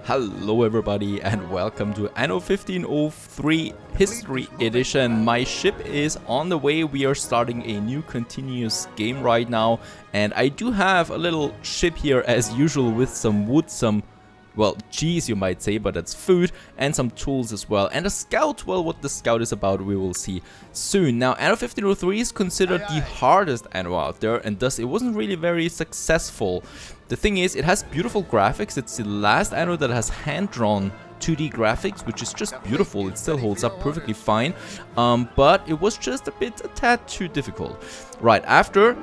Hello everybody and welcome to Anno 1503 History Edition. My ship is on the way. We are starting a new continuous game right now, and I do have a little ship here as usual with some wood, some, well, cheese you might say, but that's food, and some tools as well. And a scout, well, what the scout is about we will see soon. Now, Anno 1503 is considered the hardest anno out there, and thus it wasn't really very successful. The thing is, it has beautiful graphics. It's the last anno that has hand-drawn 2D graphics, which is just beautiful. It still holds up perfectly fine, but it was just a tad too difficult. Right, after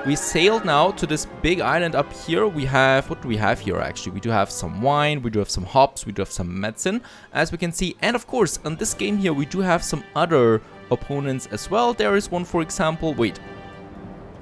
we sailed now to this big island up here. We have, what do we have here actually? We do have some wine, we do have some hops, we do have some medicine, as we can see. And of course, on this game here, we do have some other opponents as well. There is one, for example, wait.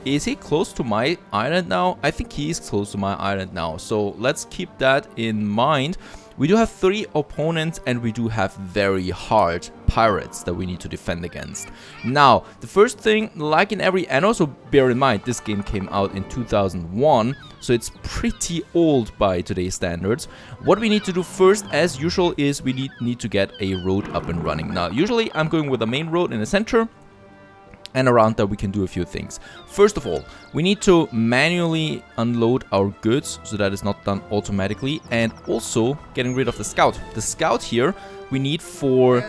Is he close to my island now? I think he is close to my island now. So let's keep that in mind. We do have 3 opponents and we do have very hard pirates that we need to defend against. Now, the first thing, like in every anno, so bear in mind, this game came out in 2001, so it's pretty old by today's standards. What we need to do first, as usual, is we need to get a road up and running. Now, usually I'm going with a main road in the center, and around that we can do a few things. First of all, we need to manually unload our goods, so that is not done automatically, and also getting rid of the scout. The scout here we need for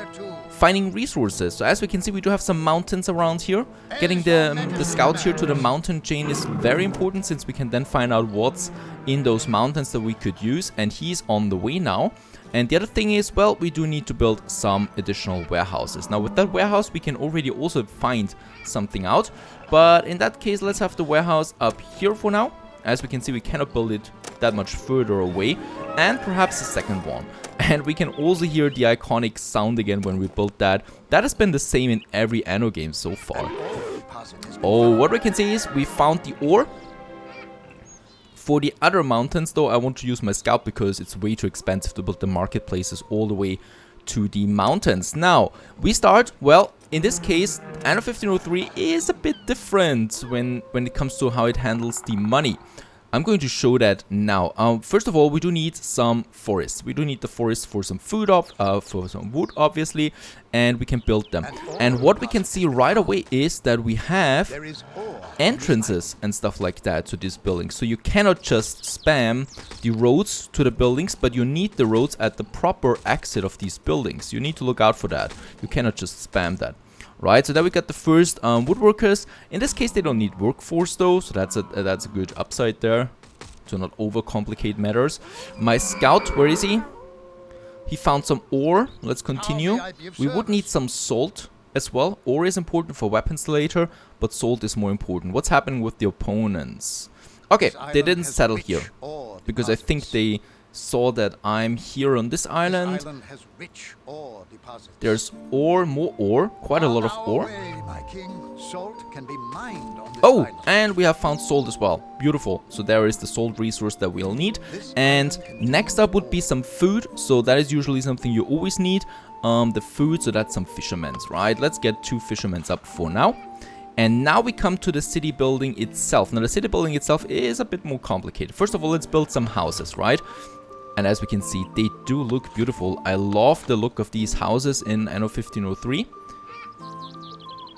finding resources. So as we can see, we do have some mountains around here. Getting the scout here to the mountain chain is very important, since we can then find out what's in those mountains that we could use, and he's on the way now. And the other thing is, well, we do need to build some additional warehouses. Now with that warehouse we can already also find something out, but in that case let's have the warehouse up here for now. As we can see, we cannot build it that much further away, and perhaps a second one. And we can also hear the iconic sound again when we build that. That has been the same in every Anno game so far. Oh, what we can see is we found the ore. For the other mountains though, I want to use my scout because it's way too expensive to build the marketplaces all the way to the mountains. Now, we start, well, in this case, Anno 1503 is a bit different when it comes to how it handles the money. I'm going to show that now. First of all, we do need some forests. We do need the forest for some food, for some wood, obviously, and we can build them. And what we can see right away is that we have entrances and stuff like that to these buildings. So you cannot just spam the roads to the buildings, but you need the roads at the proper exit of these buildings. You need to look out for that. You cannot just spam that. Right, so then we got the first woodworkers. In this case, they don't need workforce though, so that's a good upside there, to not overcomplicate matters. My scout, where is he? He found some ore. Let's continue. We would need some salt as well. Ore is important for weapons later, but salt is more important. What's happening with the opponents? Okay, they didn't settle here because I think they saw that I'm here on this island. There's ore, more ore, quite a lot of ore. Oh, and we have found salt as well. Beautiful. So there is the salt resource that we'll need. And next up would be some food. So that is usually something you always need. The food, so that's some fishermen's, right? Let's get 2 fishermen's up for now. And now we come to the city building itself. Now the city building itself is a bit more complicated. First of all, let's build some houses, right? And as we can see, they do look beautiful. I love the look of these houses in Anno 1503.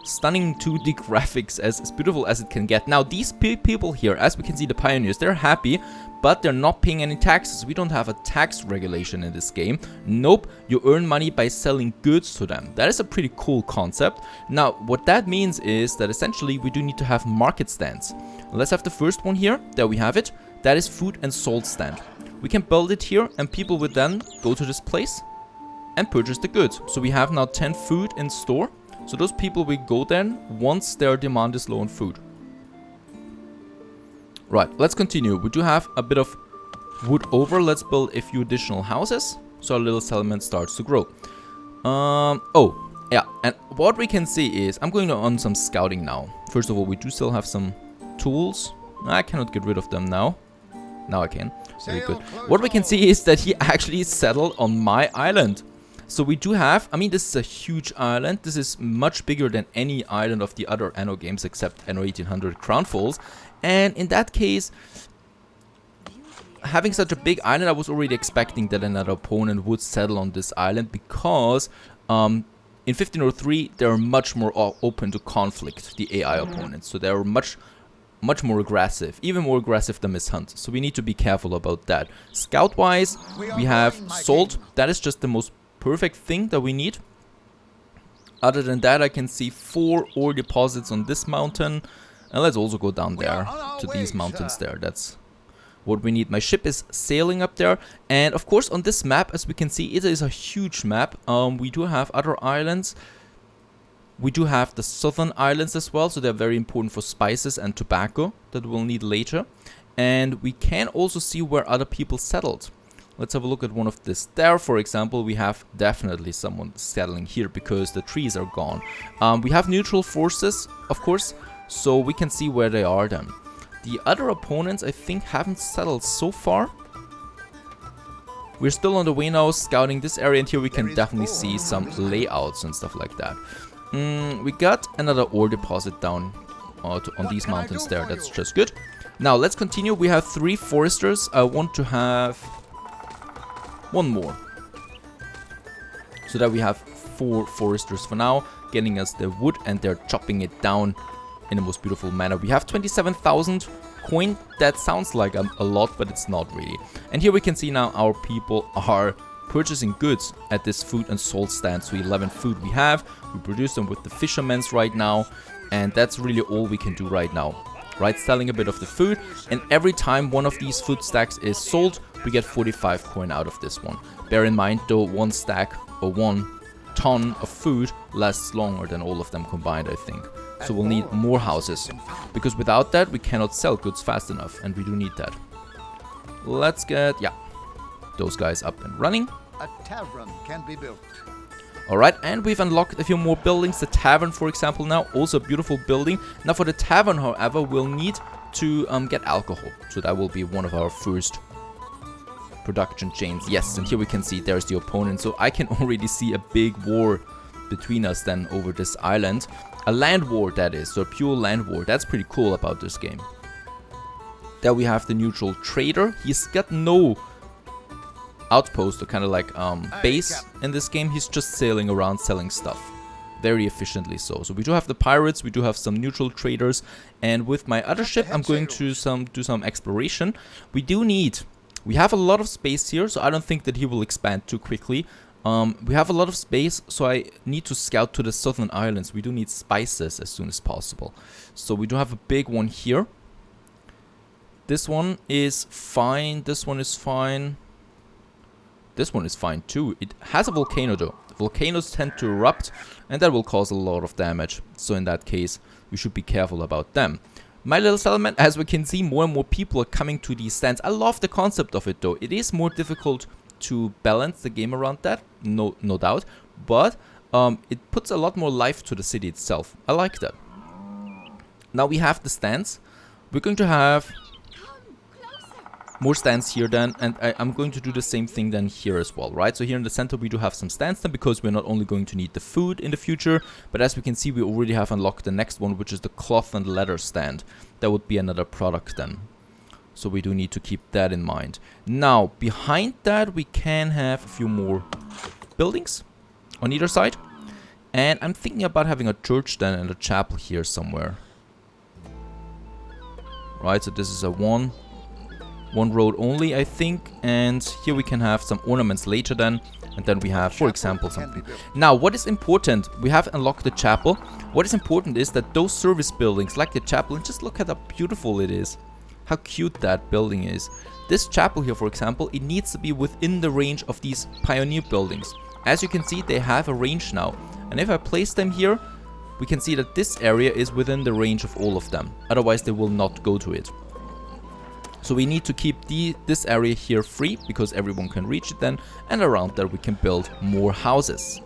Stunning 2D graphics, as beautiful as it can get. Now, these people here, as we can see, the pioneers, they're happy, but they're not paying any taxes. We don't have a tax regulation in this game. Nope, you earn money by selling goods to them. That is a pretty cool concept. Now, what that means is that essentially we do need to have market stands. Let's have the first one here. There we have it. That is food and salt stand. We can build it here, and people would then go to this place and purchase the goods. So we have now 10 food in store. So those people will go then once their demand is low on food. Right, let's continue. We do have a bit of wood over. Let's build a few additional houses so our little settlement starts to grow. Oh, yeah. And what we can see is, I'm going on some scouting now. First of all, we do still have some tools. I cannot get rid of them now. Now I can. Very good. What we can see is that he actually settled on my island. So we do have, I mean, this is a huge island. This is much bigger than any island of the other Anno games except Anno 1800 Crown Falls. And in that case, having such a big island, I was already expecting that another opponent would settle on this island because in 1503 they're much more open to conflict, the AI opponents. So they're much more aggressive, even more aggressive than Miss Hunt. So we need to be careful about that. Scout-wise, we have salt. That is just the most perfect thing that we need. Other than that, I can see 4 ore deposits on this mountain. And let's also go down there to these mountains there. That's what we need. My ship is sailing up there. And of course, on this map, as we can see, it is a huge map. We do have other islands. We do have the southern islands as well, so they're very important for spices and tobacco that we'll need later. And we can also see where other people settled. Let's have a look at one of this. There, for example, we have definitely someone settling here because the trees are gone. We have neutral forces, of course, so we can see where they are then. The other opponents, I think, haven't settled so far. We're still on the way now, scouting this area, and here we can definitely see some layouts and stuff like that. We got another ore deposit down on these mountains there. That's just good. Now, let's continue. We have 3 foresters. I want to have 1 more. So that we have 4 foresters for now, getting us the wood, and they're chopping it down in the most beautiful manner. We have 27,000 coin. That sounds like a lot, but it's not really. And here we can see now our people are purchasing goods at this food and salt stand. So 11 food we have. We produce them with the fishermen's right now. And that's really all we can do right now. Right, selling a bit of the food. And every time one of these food stacks is sold, we get 45 coin out of this one. Bear in mind though, 1 stack or 1 ton of food lasts longer than all of them combined, I think. So we'll need more houses. Because without that, we cannot sell goods fast enough. And we do need that. Let's get, yeah, those guys up and running. A tavern can be built. Alright, and we've unlocked a few more buildings. The tavern, for example, now, also a beautiful building. Now for the tavern, however, we'll need to get alcohol. So that will be one of our first production chains. Yes, and here we can see there's the opponent. So I can already see a big war between us then over this island. A land war, that is. So a pure land war. That's pretty cool about this game. There we have the neutral trader. He's got no outpost or kind of like base in this game. He's just sailing around selling stuff very efficiently. So we do have the pirates, we do have some neutral traders, and with my other ship I'm going to do some exploration. We have a lot of space here, so I don't think that he will expand too quickly. We have a lot of space, so I need to scout to the southern islands. We do need spices as soon as possible. So we do have a big one here. This one is fine, this one is fine. This one is fine too. It has a volcano though. Volcanoes tend to erupt and that will cause a lot of damage. So in that case, we should be careful about them. My little settlement, as we can see, more and more people are coming to these stands. I love the concept of it though. It is more difficult to balance the game around that, no doubt. But it puts a lot more life to the city itself. I like that. Now we have the stands. We're going to have more stands here then, and I'm going to do the same thing then here as well, right? So here in the center we do have some stands then, because we're not only going to need the food in the future, but as we can see we already have unlocked the next one, which is the cloth and leather stand. That would be another product then. So we do need to keep that in mind. Now, behind that we can have a few more buildings on either side. And I'm thinking about having a church then and a chapel here somewhere. Right, so this is a one road only, I think, and here we can have some ornaments later then, and then we have, for example, something. Now, what is important, we have unlocked the chapel. What is important is that those service buildings, like the chapel, and just look at how beautiful it is, how cute that building is. This chapel here, for example, it needs to be within the range of these pioneer buildings. As you can see, they have a range now, and if I place them here, we can see that this area is within the range of all of them, otherwise they will not go to it. So we need to keep this area here free, because everyone can reach it then, and around there we can build more houses.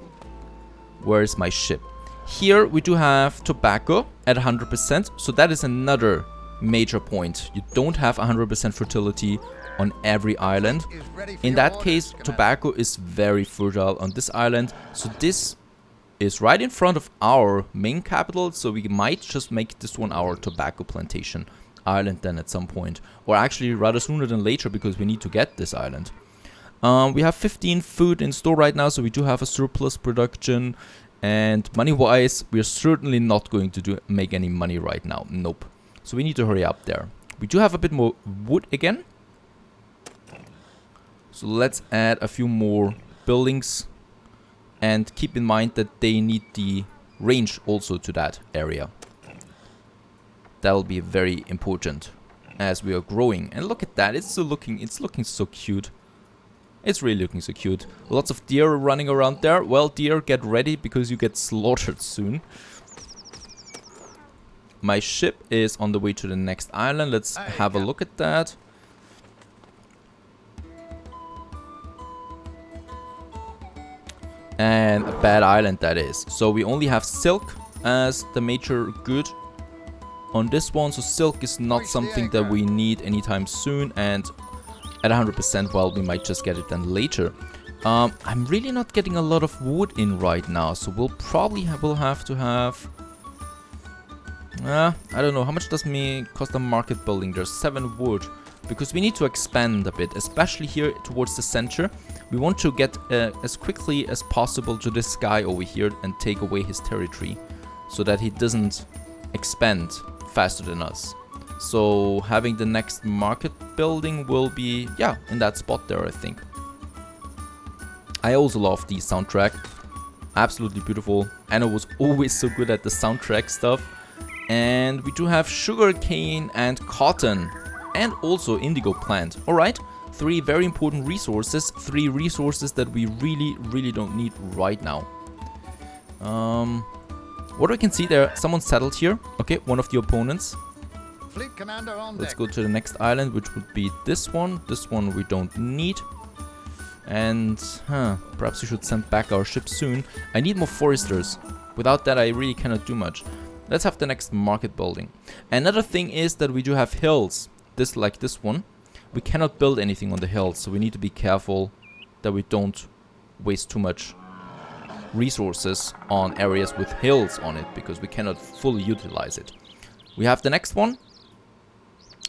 Where is my ship? Here we do have tobacco at 100%, so that is another major point. You don't have 100% fertility on every island. In that case, tobacco is very fertile on this island, so this is right in front of our main capital, so we might just make this one our tobacco plantation island then at some point. Or actually rather sooner than later, because we need to get this island. We have 15 food in store right now, so we do have a surplus production. And money-wise, we're certainly not going to make any money right now. Nope. So we need to hurry up there. We do have a bit more wood again. So let's add a few more buildings. And keep in mind that they need the range also to that area. That'll be very important as we are growing. And look at that, it's looking so cute. It's really looking so cute. Lots of deer running around there. Well, deer, get ready because you get slaughtered soon. My ship is on the way to the next island. Let's have a look at that. And a bad island that is. So we only have silk as the major good on this one. So silk is not something that we need anytime soon. And at 100%, well, we might just get it then later. I'm really not getting a lot of wood in right now, so we'll probably have to have... I don't know, how much does me cost a market building? There's 7 wood, because we need to expand a bit, especially here towards the center. We want to get as quickly as possible to this guy over here and take away his territory, so that he doesn't expand faster than us. So having the next market building will be, yeah, in that spot there, I think. I also love the soundtrack. Absolutely beautiful. Anno was always so good at the soundtrack stuff. And we do have sugarcane and cotton. And also indigo plant. Alright, 3 very important resources. 3 resources that we really don't need right now. What we can see there, someone settled here. Okay, one of the opponents. Fleet commander on Let's deck. go to the next island, which would be this one. This one we don't need. And, perhaps we should send back our ship soon. I need more foresters. Without that, I really cannot do much. Let's have the next market building. Another thing is that we do have hills. Like this one. We cannot build anything on the hills, so we need to be careful that we don't waste too much resources on areas with hills on it, because we cannot fully utilize it. We have the next one.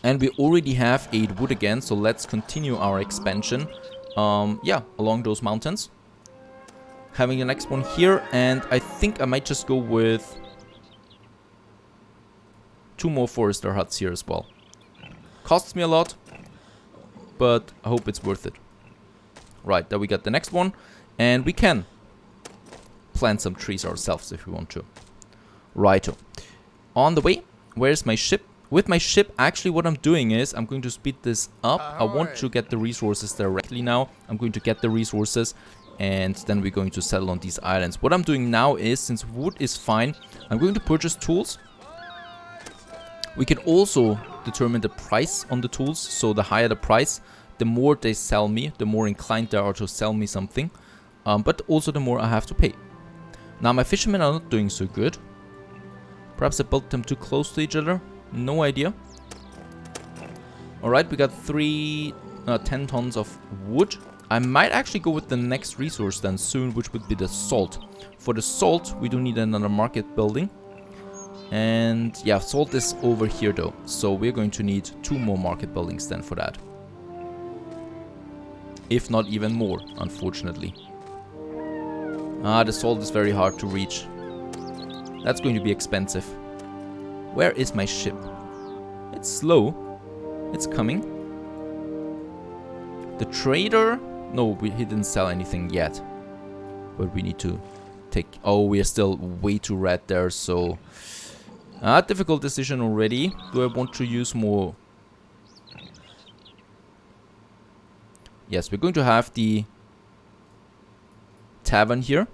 And we already have 8 wood again, so let's continue our expansion. Yeah, along those mountains. Having the next one here, and I think I might just go with 2 more forester huts here as well. Costs me a lot, but I hope it's worth it. Right, there we got the next one, and we can plant some trees ourselves if we want to. Righto. On the way, where's my ship? With my ship, actually what I'm doing is I'm going to speed this up. I want to get the resources directly now. I'm going to get the resources and then we're going to settle on these islands. What I'm doing now is, since wood is fine, I'm going to purchase tools. We can also determine the price on the tools. So the higher the price, the more they sell me, the more inclined they are to sell me something. But also the more I have to pay. Now my fishermen are not doing so good. Perhaps I built them too close to each other. No idea. Alright, we got 10 tons of wood. I might actually go with the next resource then soon, which would be the salt. For the salt, we do need another market building. And yeah, salt is over here though. So we're going to need 2 more market buildings then for that. If not even more, unfortunately. The salt is very hard to reach. That's going to be expensive. Where is my ship? It's slow. It's coming. The trader... No, he didn't sell anything yet. But we need to take... Oh, we are still way too red there, so... difficult decision already. Do I want to use more? Yes, we're going to have the tavern here.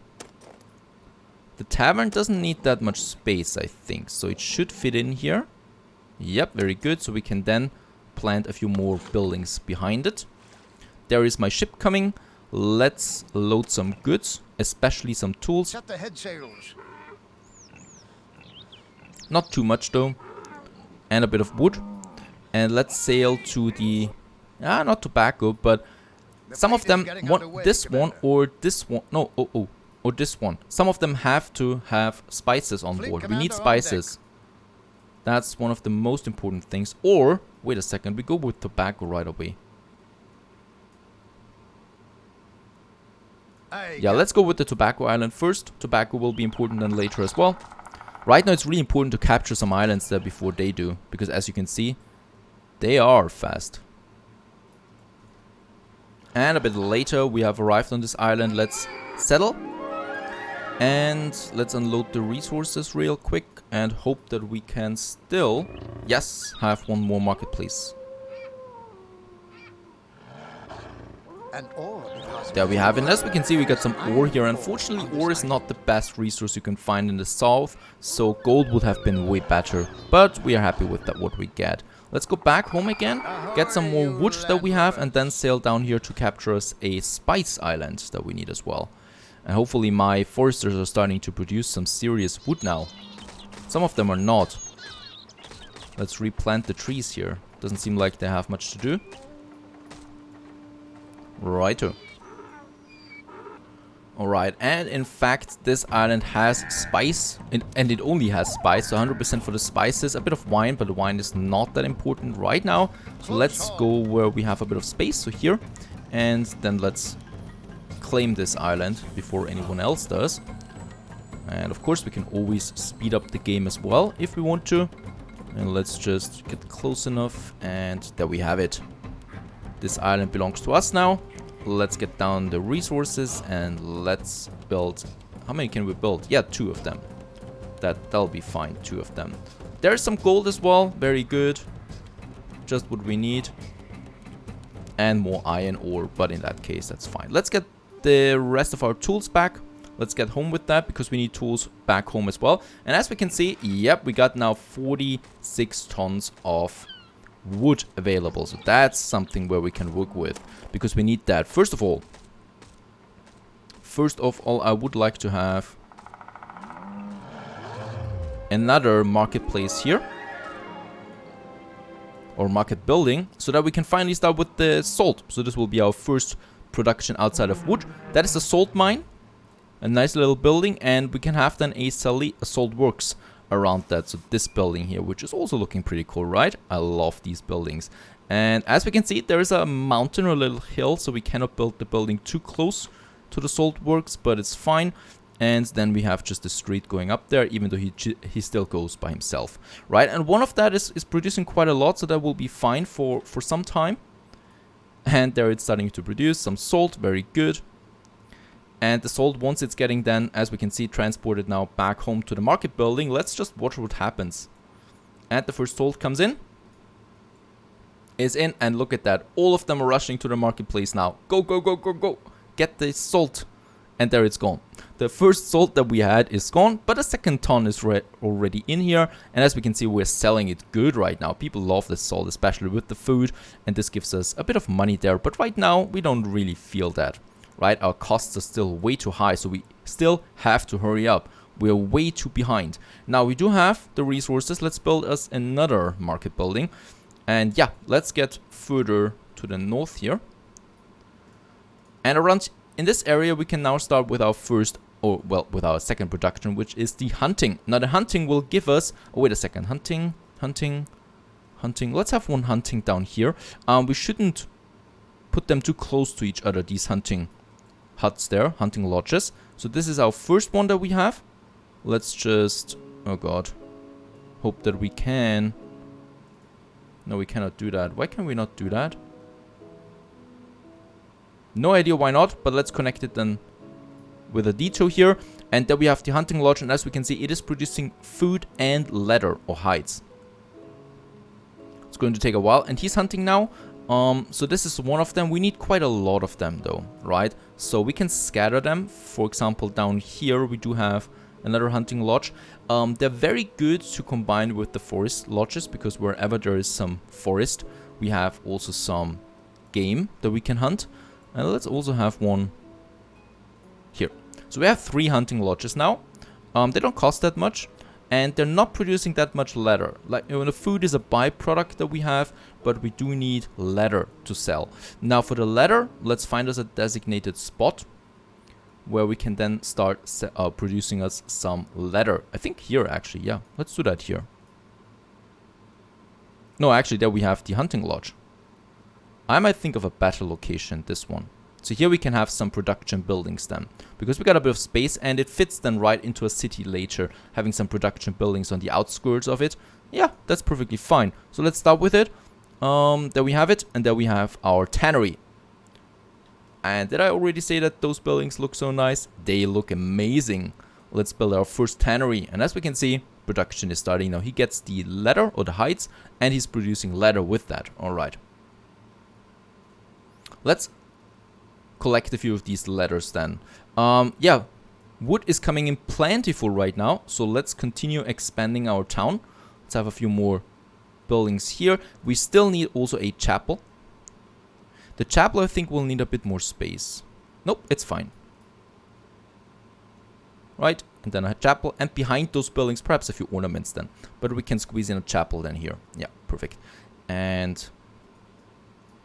The tavern doesn't need that much space, I think. So it should fit in here. Yep, very good. So we can then plant a few more buildings behind it. There is my ship coming. Let's load some goods, especially some tools. Set the head sails. Not too much though. And a bit of wood. And let's sail to the... not tobacco, but some of them want this one or this one. No, or this one. Some of them have to have spices on board. We need spices. That's one of the most important things. Or, wait a second, we go with tobacco right away. Yeah, let's go with the tobacco island first. Tobacco will be important then later as well. Right now it's really important to capture some islands there before they do. Because as you can see, they are fast. And a bit later we have arrived on this island. Let's settle. And let's unload the resources real quick. And hope that we can still, yes, have one more marketplace. And ore deposit. There we have it. And as we can see, we got some ore here. Unfortunately, ore is not the best resource you can find in the south, so gold would have been way better. But we are happy with that, what we get. Let's go back home again, get some more wood that we have, and then sail down here to capture us a spice island that we need as well. And hopefully my foresters are starting to produce some serious wood now. Some of them are not. Let's replant the trees here. Doesn't seem like they have much to do. Righto. Alright, and in fact this island has spice, and it only has spice, so 100% for the spices, a bit of wine, but the wine is not that important right now. So let's go where we have a bit of space, so here, and then let's claim this island before anyone else does. And of course we can always speed up the game as well if we want to. And let's just get close enough, and there we have it. This island belongs to us now. Let's get down the resources and let's build. How many can we build? Yeah, 2 of them. That'll be fine, 2 of them. There's some gold as well, very good. Just what we need. And more iron ore, but in that case that's fine. Let's get the rest of our tools back. Let's get home with that because we need tools back home as well. And as we can see, yep, we got now 46 tons of wood available, so that's something where we can work with because we need that. First of all, I would like to have another marketplace here, or market building, so that we can finally start with the salt. So this will be our first production outside of wood. That is a salt mine, a nice little building, and we can have then a salt works around that. So this building here, which is also looking pretty cool, right? I love these buildings. And as we can see, there is a mountain or a little hill, so we cannot build the building too close to the salt works, but it's fine. And then we have just the street going up there, even though he still goes by himself, right? And one of that is producing quite a lot, so that will be fine for some time. And there it's starting to produce some salt, very good. And the salt, once it's getting then, as we can see, transported now back home to the market building. Let's just watch what happens. And the first salt comes in. Is in, and look at that. All of them are rushing to the marketplace now. Go, go, go, go, go. Get the salt. And there it's gone. The first salt that we had is gone, but a second ton is already in here. And as we can see, we're selling it good right now. People love this salt, especially with the food. And this gives us a bit of money there. But right now, we don't really feel that. Right, our costs are still way too high, so we still have to hurry up. We're way too behind. Now we do have the resources. Let's build us another market building. And yeah, let's get further to the north here. And around in this area, we can now start with our first, or well, with our second production, which is the hunting. Now the hunting will give us, oh wait a second, hunting. Let's have one hunting down here. We shouldn't put them too close to each other, these hunting huts there, hunting lodges. So this is our first one that we have. Let's just, oh god, hope that we can. No, we cannot do that. Why can we not do that? No idea why not, but let's connect it then with a detail here. And then we have the hunting lodge, and as we can see, it is producing food and leather or hides. It's going to take a while, and he's hunting now. So this is one of them. We need quite a lot of them though, right? So we can scatter them. For example, down here we do have another hunting lodge. They're very good to combine with the forest lodges, because wherever there is some forest, we have also some game that we can hunt. And let's also have one here. So we have 3 hunting lodges now. They don't cost that much. And they're not producing that much leather. Like, you know, the food is a byproduct that we have, but we do need leather to sell. Now for the leather, let's find us a designated spot where we can then start producing us some leather. I think here actually, yeah. Let's do that here. No, actually, there we have the hunting lodge. I might think of a better location, this one. So here we can have some production buildings then. Because we got a bit of space and it fits then right into a city later. Having some production buildings on the outskirts of it. Yeah, that's perfectly fine. So let's start with it. There we have it. And there we have our tannery. And did I already say that those buildings look so nice? They look amazing. Let's build our first tannery. And as we can see, production is starting now. He gets the leather or the hides. And he's producing leather with that. Alright. Let's collect a few of these letters then. Yeah, wood is coming in plentiful right now. So let's continue expanding our town. Let's have a few more buildings here. We still need also a chapel. The chapel, I think, will need a bit more space. Nope, it's fine. Right, and then a chapel. And behind those buildings, perhaps a few ornaments then. But we can squeeze in a chapel then here. Yeah, perfect. And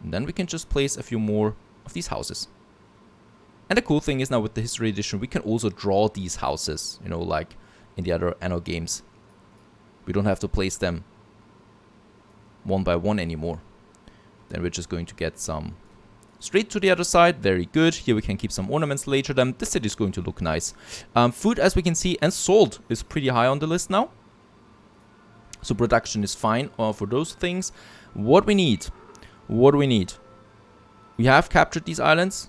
then we can just place a few more of these houses. And the cool thing is now with the History Edition, we can also draw these houses, you know, like in the other Anno games. We don't have to place them one by one anymore. Then we're just going to get some straight to the other side. Very good. Here we can keep some ornaments later then. The city is going to look nice. Food, as we can see, and salt is pretty high on the list now. So production is fine for those things. What we need. What do we need? We have captured these islands.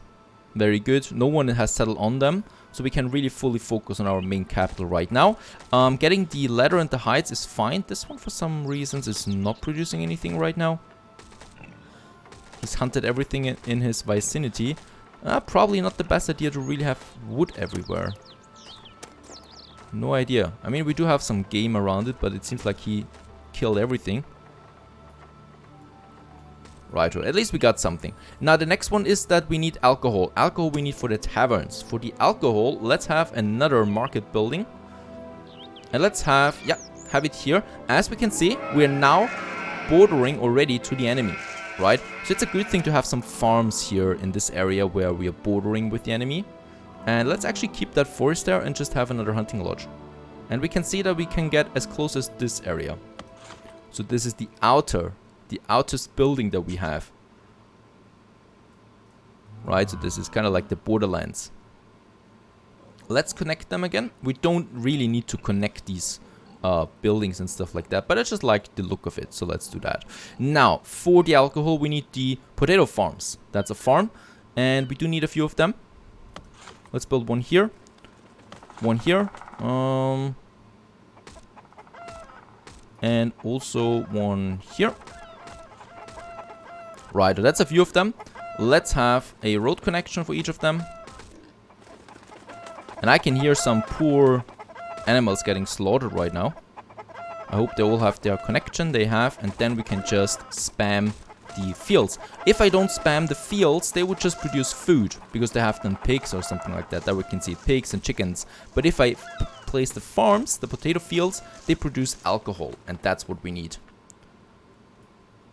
Very good. No one has settled on them. So we can really fully focus on our main capital right now. Getting the leather and the hides is fine. This one for some reasons is not producing anything right now. He's hunted everything in his vicinity. Probably not the best idea to really have wood everywhere. No idea. I mean, we do have some game around it, but it seems like he killed everything. Right, at least we got something. Now the next one is that we need alcohol. Alcohol we need for the taverns. For the alcohol, let's have another market building. And let's have, yeah, have it here. As we can see, we are now bordering already to the enemy. Right? So it's a good thing to have some farms here in this area where we are bordering with the enemy. And let's actually keep that forest there and just have another hunting lodge. And we can see that we can get as close as this area. So this is the outest building that we have. Right, so this is kind of like the borderlands. Let's connect them again. We don't really need to connect these buildings and stuff like that, but I just like the look of it, so let's do that. Now, for the alcohol, we need the potato farms. That's a farm, and we do need a few of them. Let's build one here. One here. And also one here. Right, that's a few of them. Let's have a road connection for each of them. And I can hear some poor animals getting slaughtered right now. I hope they all have their connection. They have, and then we can just spam the fields. If I don't spam the fields, they would just produce food, because they have then pigs or something like that. There we can see pigs and chickens. But if I place the farms, the potato fields, they produce alcohol, and that's what we need.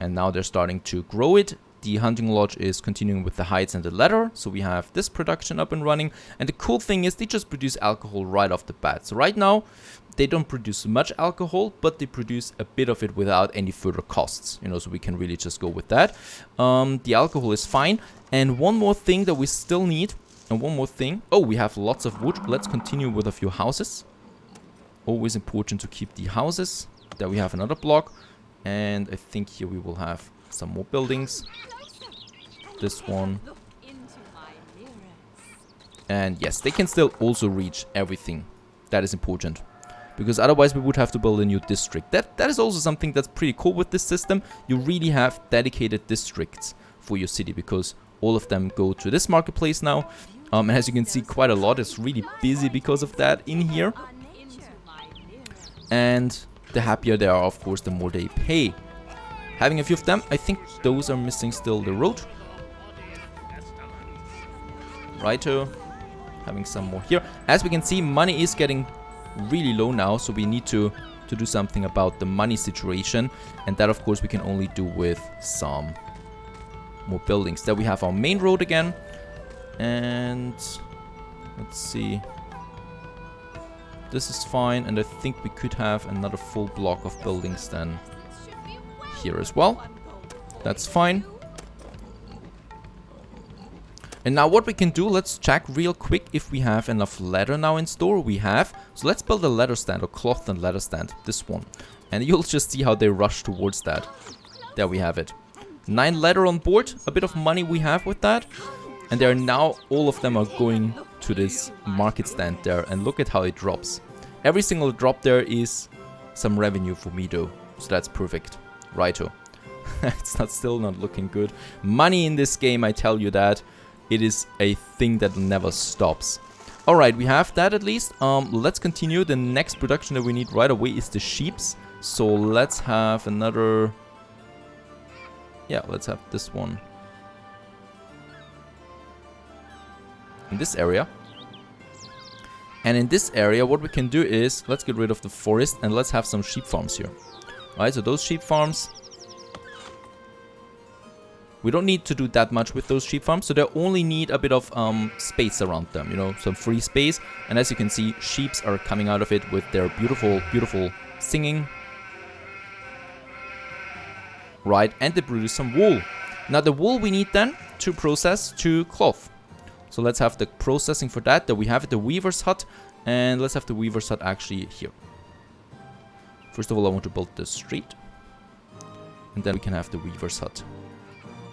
And now they're starting to grow it. The hunting lodge is continuing with the hides and the leather. So we have this production up and running. And the cool thing is they just produce alcohol right off the bat. So right now, they don't produce much alcohol, but they produce a bit of it without any further costs. You know, so we can really just go with that. The alcohol is fine. And one more thing that we still need. And one more thing. Oh, we have lots of wood. Let's continue with a few houses. Always important to keep the houses. There we have another block. And I think here we will have some more buildings. This one. And yes, they can still also reach everything. That is important. Because otherwise we would have to build a new district. That is also something that's pretty cool with this system. You really have dedicated districts for your city. Because all of them go to this marketplace now. And as you can see, quite a lot is really busy because of that in here. And the happier they are, of course, the more they pay. Having a few of them, I think those are missing still the road. Righto. Having some more here. As we can see, money is getting really low now, so we need to do something about the money situation. And that, of course, we can only do with some more buildings. There we have our main road again. And let's see. This is fine, and I think we could have another full block of buildings then here as well. That's fine. And now what we can do, let's check real quick if we have enough leather now in store. We have. So let's build a leather stand, or cloth and leather stand. This one. And you'll just see how they rush towards that. There we have it. 9 leather on board. A bit of money we have with that. And they are now, all of them are going to this market stand there. And look at how it drops. Every single drop there is some revenue for me though. So that's perfect. Righto. It's still not looking good. Money in this game, I tell you that. It is a thing that never stops. Alright, we have that at least. Let's continue. The next production that we need right away is the sheeps. So let's have another... Yeah, let's have this one. In this area. And in this area, what we can do is... Let's get rid of the forest and let's have some sheep farms here. Alright, so those sheep farms... We don't need to do that much with those sheep farms, so they only need a bit of space around them, you know, some free space. And as you can see, sheeps are coming out of it with their beautiful, beautiful singing. Right, and they produce some wool. Now the wool we need then to process to cloth. So let's have the processing for that we have at the weaver's hut. And let's have the weaver's hut actually here. First of all, I want to build the street. And then we can have the weaver's hut.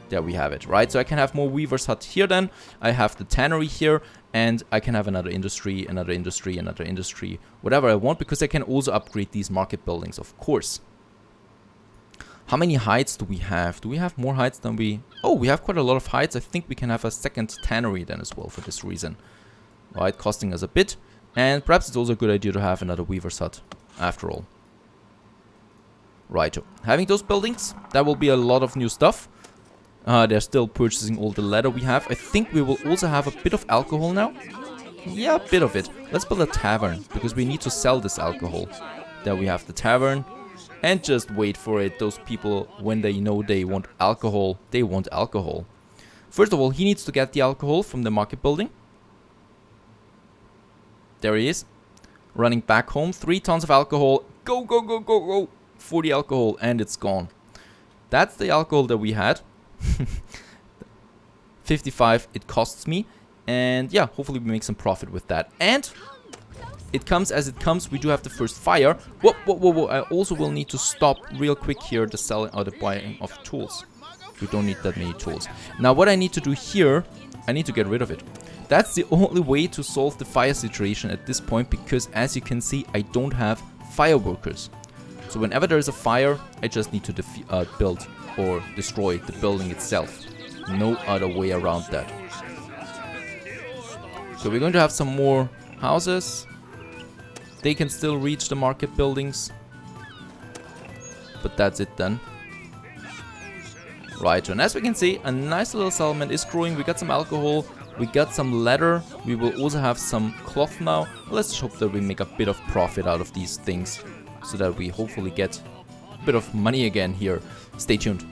There we have it, right? So I can have more weaver's hut here then. I have the tannery here. And I can have another industry, another industry, another industry. Whatever I want, because I can also upgrade these market buildings, of course. How many heights do we have? Do we have more heights than we... Oh, we have quite a lot of heights. I think we can have a second tannery then as well for this reason. Right, costing us a bit. And perhaps it's also a good idea to have another weaver's hut, after all. Right, having those buildings, that will be a lot of new stuff. They're still purchasing all the leather we have. I think we will also have a bit of alcohol now. Yeah, a bit of it. Let's build a tavern, because we need to sell this alcohol. There we have the tavern. And just wait for it. Those people, when they know they want alcohol, they want alcohol. First of all, he needs to get the alcohol from the market building. There he is. Running back home. 3 tons of alcohol. Go, go, go, go, go. 40 alcohol, and it's gone. That's the alcohol that we had. 55 it costs me, and yeah, hopefully we make some profit with that. And it comes as it comes. We do have the first fire. Whoa, whoa, whoa, whoa. I also will need to stop real quick here the selling or the buying of tools. We don't need that many tools. Now what I need to do here, I need to get rid of it. That's the only way to solve the fire situation at this point, because as you can see, I don't have fire workers. So whenever there is a fire, I just need to build or destroy the building itself. No other way around that. So we're going to have some more houses. They can still reach the market buildings. But that's it then. Right, and as we can see, a nice little settlement is growing. We got some alcohol. We got some leather. We will also have some cloth now. Let's just hope that we make a bit of profit out of these things, so that we hopefully get a bit of money again here. Stay tuned.